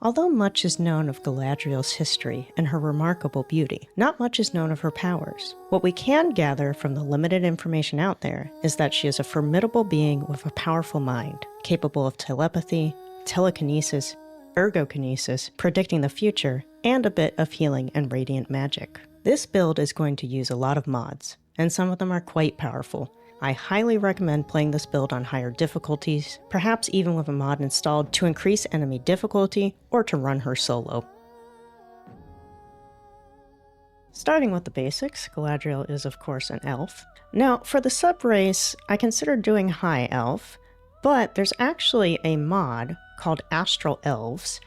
Although much is known of Galadriel's history and her remarkable beauty, not much is known of her powers. What we can gather from the limited information out there is that she is a formidable being with a powerful mind, capable of telepathy, telekinesis, ergokinesis, predicting the future, and a bit of healing and radiant magic. This build is going to use a lot of mods, and some of them are quite powerful. I highly recommend playing this build on higher difficulties, perhaps even with a mod installed to increase enemy difficulty or to run her solo. Starting with the basics, Galadriel is of course an elf. Now for the sub-race, I considered doing High Elf, but there's actually a mod called Astral Elves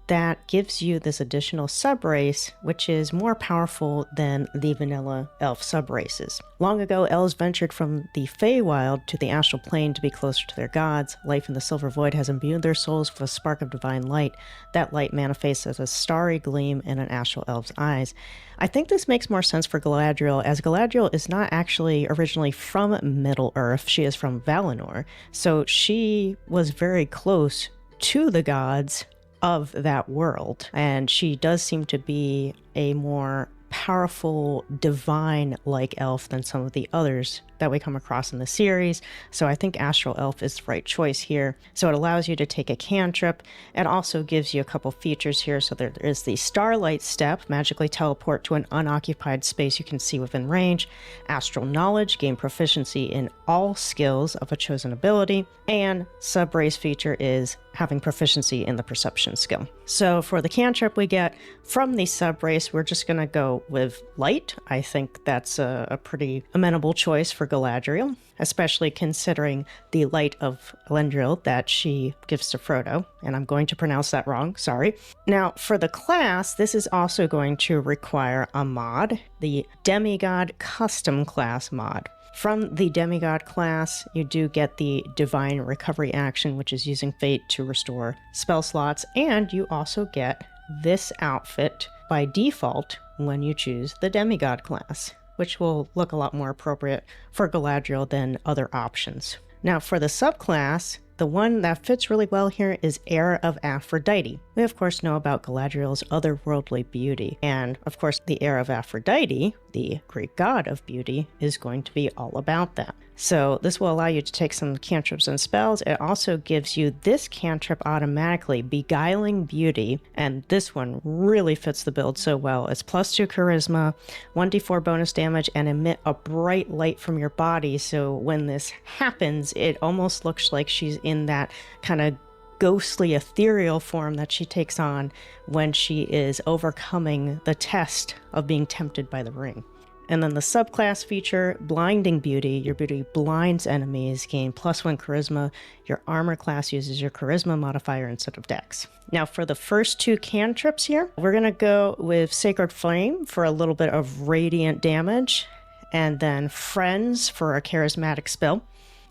that gives you this additional sub-race, which is more powerful than the vanilla elf sub-races. Long ago, elves ventured from the Feywild to the astral plane to be closer to their gods. Life in the Silver Void has imbued their souls with a spark of divine light. That light manifests as a starry gleam in an astral elf's eyes. I think this makes more sense for Galadriel, as Galadriel is not actually originally from Middle-earth. She is from Valinor, so she was very close to the gods of that world, and she does seem to be a more powerful divine-like elf than some of the others that we come across in the series, so I think Astral Elf is the right choice here. So it allows you to take a cantrip. It also gives you a couple features here. So there is the Starlight Step, magically teleport to an unoccupied space you can see within range. Astral Knowledge, gain proficiency in all skills of a chosen ability. And sub-race feature is having proficiency in the perception skill. So for the cantrip we get from the sub-race, we're just going to go with Light. I think that's a pretty amenable choice for Galadriel, especially considering the light of Elendil that she gives to Frodo, and I'm going to pronounce that wrong, sorry. Now, for the class, this is also going to require a mod, the Demigod Custom Class mod. From the Demigod class, you do get the Divine Recovery action, which is using Fate to restore spell slots, and you also get this outfit by default when you choose the Demigod class, which will look a lot more appropriate for Galadriel than other options. Now for the subclass, the one that fits really well here is Heir of Aphrodite. We of course know about Galadriel's otherworldly beauty, and of course the Heir of Aphrodite, the Greek god of beauty, is going to be all about that. So this will allow you to take some cantrips and spells. It also gives you this cantrip automatically, Beguiling Beauty, and this one really fits the build so well. It's +2 charisma, 1d4 bonus damage, and emit a bright light from your body, so when this happens, it almost looks like she's in that kind of ghostly ethereal form that she takes on when she is overcoming the test of being tempted by the ring. And then the subclass feature, Blinding Beauty. Your beauty blinds enemies, gain +1 charisma. Your armor class uses your charisma modifier instead of dex. Now for the first two cantrips here, we're going to go with Sacred Flame for a little bit of radiant damage, and then Friends for a charismatic spell.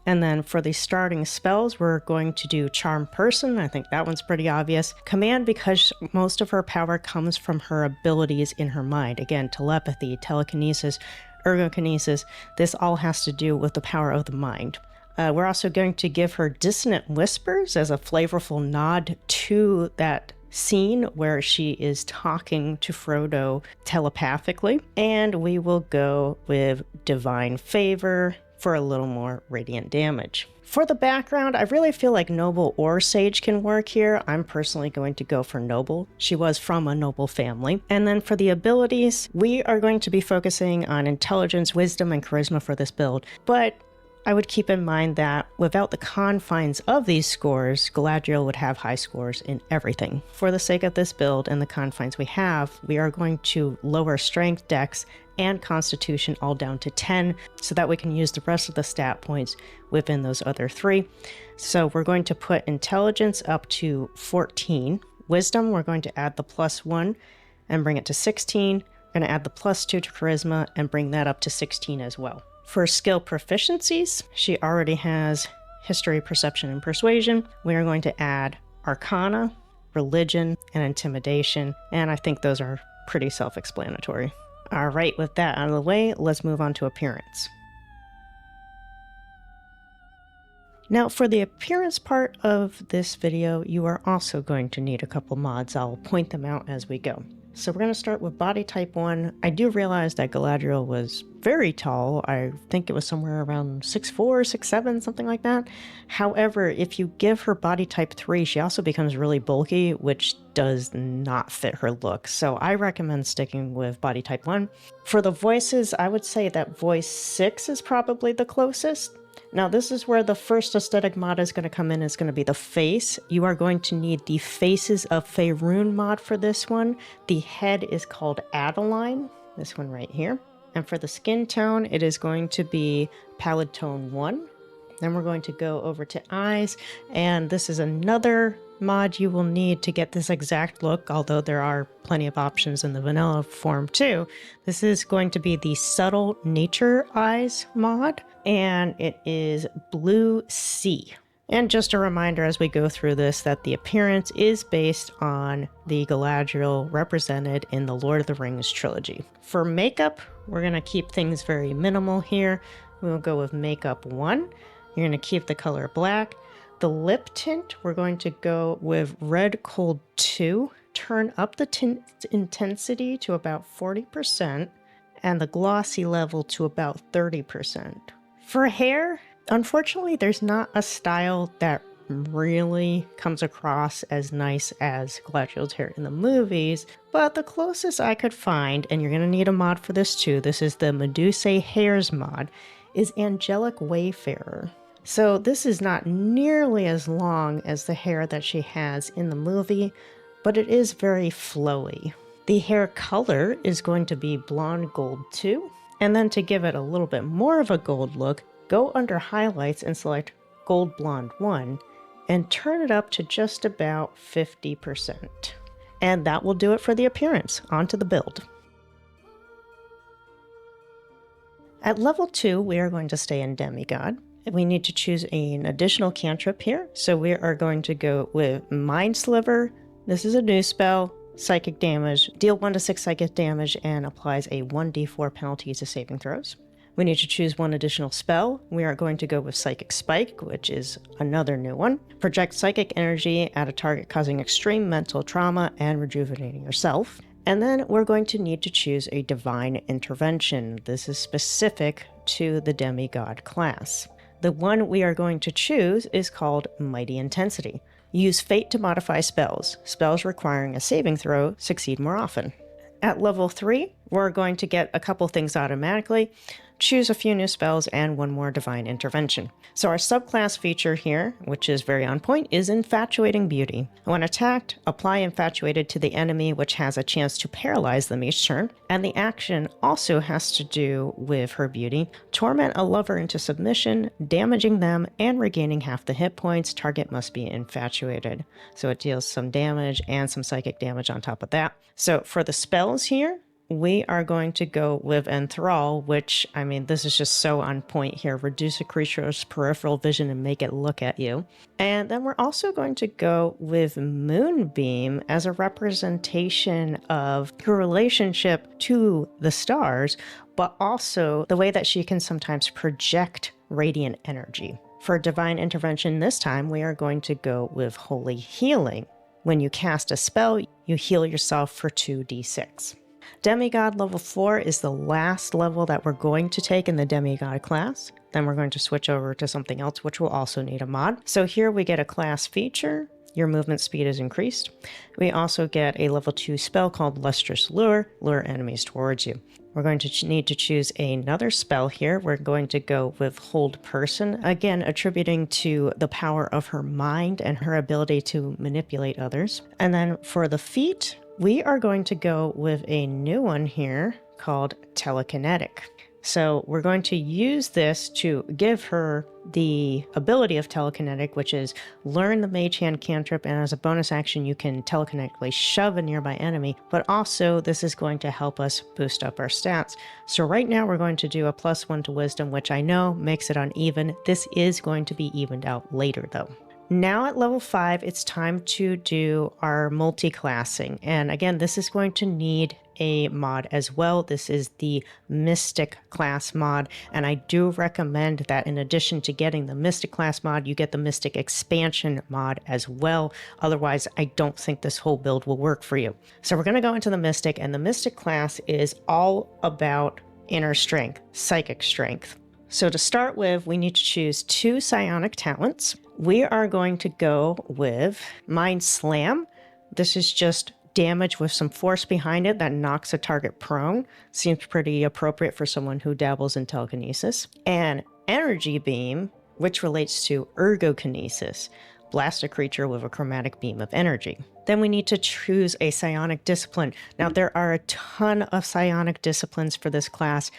And then for the starting spells, we're going to do Charm Person. I think that one's pretty obvious. Command, because most of her power comes from her abilities in her mind. Again, telepathy, telekinesis, ergokinesis. This all has to do with the power of the mind. We're also going to give her Dissonant Whispers as a flavorful nod to that scene where she is talking to Frodo telepathically. And we will go with Divine Favor for a little more radiant damage. For the background, I really feel like Noble or Sage can work here. I'm personally going to go for Noble. She was from a noble family. And then for the abilities, we are going to be focusing on Intelligence, Wisdom, and Charisma for this build, but I would keep in mind that without the confines of these scores, Galadriel would have high scores in everything. For the sake of this build and the confines we have, we are going to lower Strength, Dex, and Constitution all down to 10, so that we can use the rest of the stat points within those other three. So we're going to put Intelligence up to 14. Wisdom, we're going to add the +1 and bring it to 16. We're going to add the +2 to Charisma and bring that up to 16 as well. For skill proficiencies, she already has History, Perception, and Persuasion. We are going to add Arcana, Religion, and Intimidation, and I think those are pretty self-explanatory. All right, with that out of the way, let's move on to appearance. Now for the appearance part of this video, you are also going to need a couple mods. I'll point them out as we go. So we're going to start with body type 1. I do realize that Galadriel was very tall. I think it was somewhere around 6'4", 6'7", something like that. However, if you give her body type 3, she also becomes really bulky, which does not fit her look. So I recommend sticking with body type 1. For the voices, I would say that voice 6 is probably the closest. Now this is where the first aesthetic mod is going to come in. It's going to be the face. You are going to need the Faces of Faerun mod for this one. The head is called Adeline, this one right here. And for the skin tone, it is going to be Pallid Tone 1. Then we're going to go over to eyes, and this is another mod you will need to get this exact look, although there are plenty of options in the vanilla form too. This is going to be the Subtle Nature Eyes mod, and it is Blue Sea. And just a reminder as we go through this that the appearance is based on the Galadriel represented in the Lord of the Rings trilogy. For makeup, we're going to keep things very minimal here. We'll go with makeup 1. You're going to keep the color black. The lip tint, we're going to go with Red Cold 2. Turn up the tint intensity to about 40% and the glossy level to about 30%. For hair, unfortunately, there's not a style that really comes across as nice as Galadriel's hair in the movies, but the closest I could find, and you're going to need a mod for this too, this is the Medusae Hairs mod, is Angelic Wayfarer. So this is not nearly as long as the hair that she has in the movie, but it is very flowy. The hair color is going to be Blonde Gold 2, and then to give it a little bit more of a gold look, go under highlights and select Gold Blonde 1 and turn it up to just about 50%. And that will do it for the appearance. Onto the build. At level 2, we are going to stay in Demigod. We need to choose an additional cantrip here. So we are going to go with Mind Sliver. This is a new spell, psychic damage, deal 1 to 6 psychic damage and applies a 1d4 penalty to saving throws. We need to choose one additional spell. We are going to go with Psychic Spike, which is another new one. Project psychic energy at a target causing extreme mental trauma and rejuvenating yourself. And then we're going to need to choose a Divine Intervention. This is specific to the Demigod class. The one we are going to choose is called Mighty Intensity. Use Fate to modify spells. Spells requiring a saving throw succeed more often. At level 3, we're going to get a couple things automatically. Choose a few new spells and one more Divine Intervention. So our subclass feature here, which is very on point, is Infatuating Beauty. When attacked, apply Infatuated to the enemy, which has a chance to paralyze them each turn. And the action also has to do with her beauty. Torment a lover into submission, damaging them and regaining half the hit points. Target must be infatuated. So it deals some damage and some psychic damage on top of that. So for the spells here, we are going to go with Enthrall, which, I mean, this is just so on point here. Reduce a creature's peripheral vision and make it look at you. And then we're also going to go with Moonbeam as a representation of her relationship to the stars, but also the way that she can sometimes project radiant energy. For Divine Intervention this time, we are going to go with Holy Healing. When you cast a spell, you heal yourself for 2d6. Demigod level 4 is the last level that we're going to take in the Demigod class. Then we're going to switch over to something else, which will also need a mod. So here we get a class feature. Your movement speed is increased. We also get a level 2 spell called Lustrous Lure, lure enemies towards you. We're going to need to choose another spell here. We're going to go with Hold Person, again attributing to the power of her mind and her ability to manipulate others. And then for the feat, we are going to go with a new one here called Telekinetic. So we're going to use this to give her the ability of Telekinetic, which is learn the Mage Hand cantrip, and as a bonus action you can telekinetically shove a nearby enemy, but also this is going to help us boost up our stats. So right now we're going to do a +1 to Wisdom, which I know makes it uneven. This is going to be evened out later though. Now at level 5, it's time to do our multi-classing. And again, this is going to need a mod as well. This is the Mystic class mod, and I do recommend that in addition to getting the Mystic class mod, you get the Mystic expansion mod as well. Otherwise, I don't think this whole build will work for you. So we're going to go into the Mystic, and the Mystic class is all about inner strength, psychic strength. So to start with, we need to choose 2 psionic talents. We are going to go with Mind Slam. This is just damage with some force behind it that knocks a target prone. Seems pretty appropriate for someone who dabbles in telekinesis. And Energy Beam, which relates to ergokinesis. Blast a creature with a chromatic beam of energy. Then we need to choose a psionic discipline. Now there are a ton of psionic disciplines for this class.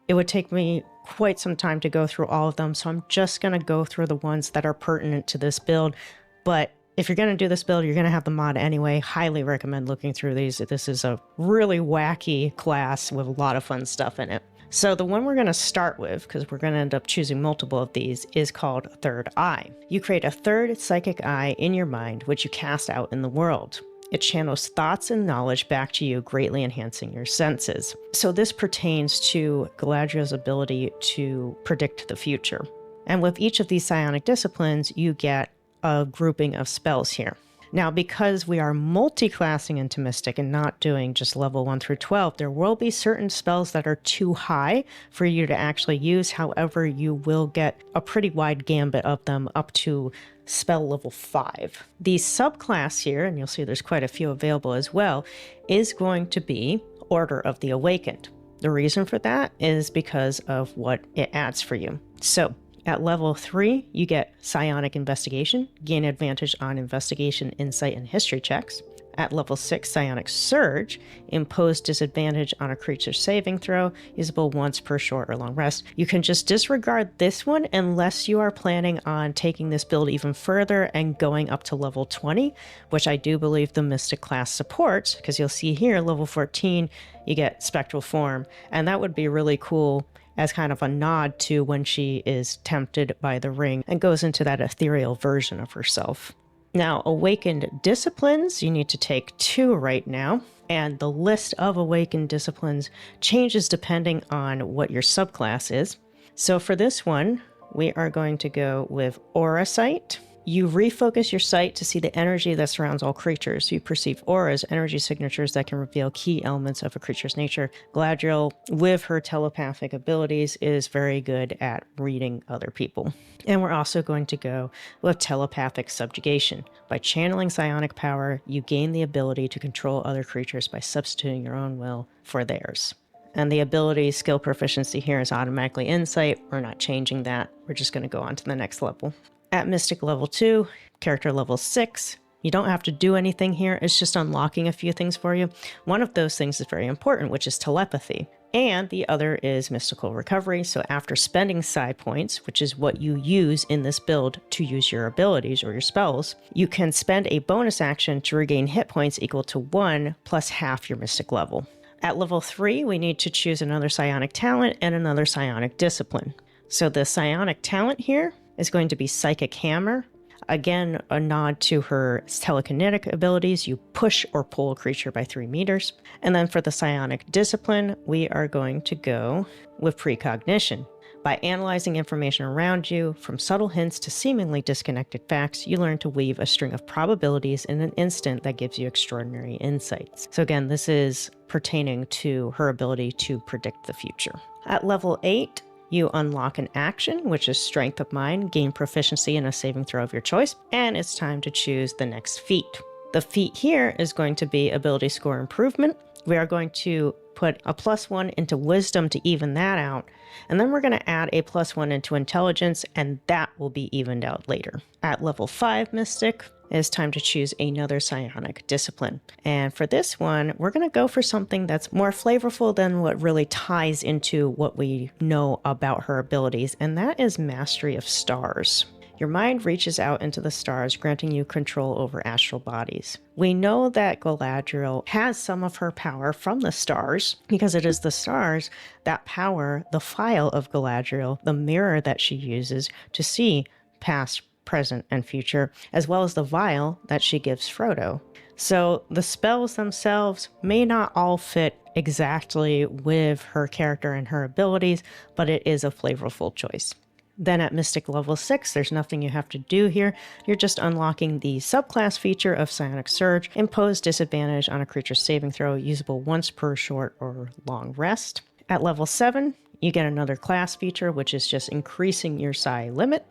It would take me quite some time to go through all of them, so I'm just going to go through the ones that are pertinent to this build. But if you're going to do this build, you're going to have the mod anyway. Highly recommend looking through these. This is a really wacky class with a lot of fun stuff in it. So the one we're going to start with, because we're going to end up choosing multiple of these, is called Third Eye. You create a third psychic eye in your mind, which you cast out in the world. It channels thoughts and knowledge back to you, greatly enhancing your senses. So this pertains to Galadriel's ability to predict the future. And with each of these psionic disciplines, you get a grouping of spells here. Now, because we are multi-classing into Mystic and not doing just level 1 through 12, there will be certain spells that are too high for you to actually use. However, you will get a pretty wide gambit of them up to spell level 5. The subclass here, and you'll see there's quite a few available as well, is going to be Order of the Awakened. The reason for that is because of what it adds for you. So at level 3, you get Psionic Investigation, gain advantage on investigation, insight, and history checks. At level 6, Psionic Surge, impose disadvantage on a creature's saving throw, usable once per short or long rest. You can just disregard this one unless you are planning on taking this build even further and going up to level 20, which I do believe the Mystic class supports, because you'll see here, level 14, you get Spectral Form, and that would be really cool as kind of a nod to when she is tempted by the ring and goes into that ethereal version of herself. Now, Awakened Disciplines, you need to take 2 right now, and the list of Awakened Disciplines changes depending on what your subclass is. So for this one, we are going to go with Aura Sight. You refocus your sight to see the energy that surrounds all creatures. You perceive auras, energy signatures that can reveal key elements of a creature's nature. Galadriel, with her telepathic abilities, is very good at reading other people. And we're also going to go with Telepathic Subjugation. By channeling psionic power, you gain the ability to control other creatures by substituting your own will for theirs. And the ability skill proficiency here is automatically Insight. We're not changing that. We're just going to go on to the next level. At Mystic level 2, character level 6, you don't have to do anything here. It's just unlocking a few things for you. One of those things is very important, which is telepathy. And the other is mystical recovery. So after spending psi points, which is what you use in this build to use your abilities or your spells, you can spend a bonus action to regain hit points equal to 1 plus half your mystic level. At level 3, we need to choose another psionic talent and another psionic discipline. So the psionic talent here is going to be Psychic Hammer. Again, a nod to her telekinetic abilities. You push or pull a creature by 3 meters. And then for the psionic discipline, we are going to go with Precognition. By analyzing information around you, from subtle hints to seemingly disconnected facts, you learn to weave a string of probabilities in an instant that gives you extraordinary insights. So again, this is pertaining to her ability to predict the future. At level 8, you unlock an action, which is Strength of Mind, gain proficiency in a saving throw of your choice, and it's time to choose the next feat. The feat here is going to be Ability Score Improvement. We are going to put a +1 into Wisdom to even that out, and then we're going to add a +1 into Intelligence, and that will be evened out later. At level 5 Mystic, it's time to choose another psionic discipline. And for this one, we're going to go for something that's more flavorful than what really ties into what we know about her abilities, and that is Mastery of Stars. Your mind reaches out into the stars, granting you control over astral bodies. We know that Galadriel has some of her power from the stars, because it is the stars that power the file of Galadriel, the mirror that she uses to see past, present, and future, as well as the vial that she gives Frodo. So the spells themselves may not all fit exactly with her character and her abilities, but it is a flavorful choice. Then at Mystic level 6, there's nothing you have to do here. You're just unlocking the subclass feature of Psionic Surge. Impose disadvantage on a creature's saving throw, usable once per short or long rest. At level 7, you get another class feature, which is just increasing your psi limit.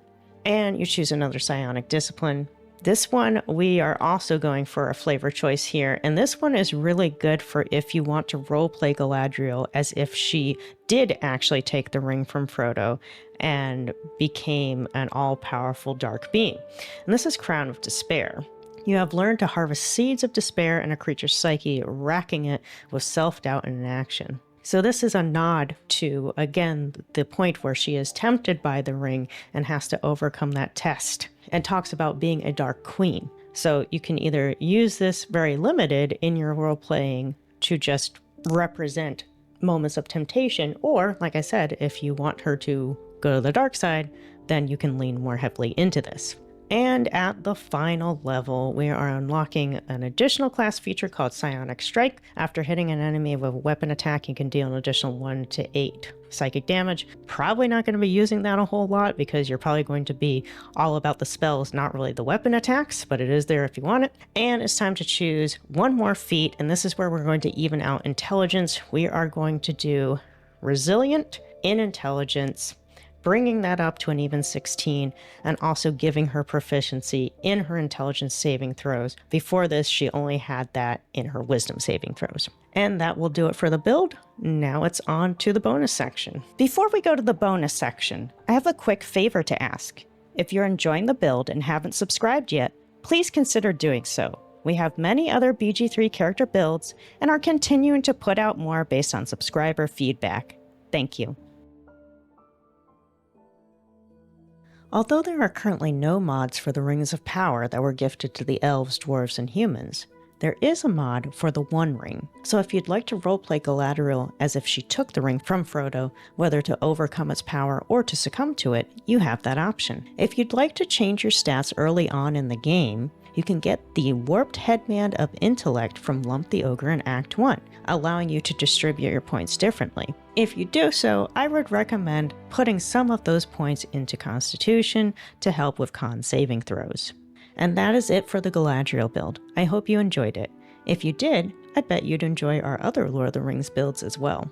And you choose another psionic discipline. This one, we are also going for a flavor choice here, and this one is really good for if you want to roleplay Galadriel as if she did actually take the ring from Frodo and became an all-powerful dark being. And this is Crown of Despair. You have learned to harvest seeds of despair in a creature's psyche, racking it with self-doubt and inaction. So this is a nod to, again, the point where she is tempted by the ring and has to overcome that test, and talks about being a dark queen. So you can either use this very limited in your role playing to just represent moments of temptation, or, like I said, if you want her to go to the dark side, then you can lean more heavily into this. And at the final level, we are unlocking an additional class feature called Psionic Strike. After hitting an enemy with a weapon attack, you can deal an additional 1 to 8 psychic damage. Probably not going to be using that a whole lot because you're probably going to be all about the spells, not really the weapon attacks, but it is there if you want it. And it's time to choose one more feat, and this is where we're going to even out intelligence. We are going to do Resilient in intelligence, bringing that up to an even 16, and also giving her proficiency in her intelligence saving throws. Before this, she only had that in her wisdom saving throws. And that will do it for the build. Now it's on to the bonus section. Before we go to the bonus section, I have a quick favor to ask. If you're enjoying the build and haven't subscribed yet, please consider doing so. We have many other BG3 character builds and are continuing to put out more based on subscriber feedback. Thank you. Although there are currently no mods for the Rings of Power that were gifted to the elves, dwarves, and humans, there is a mod for the One Ring. So if you'd like to roleplay Galadriel as if she took the ring from Frodo, whether to overcome its power or to succumb to it, you have that option. If you'd like to change your stats early on in the game, you can get the Warped Headband of Intellect from Lump the Ogre in Act 1, allowing you to distribute your points differently. If you do so, I would recommend putting some of those points into Constitution to help with con saving throws. And that is it for the Galadriel build. I hope you enjoyed it. If you did, I bet you'd enjoy our other Lord of the Rings builds as well.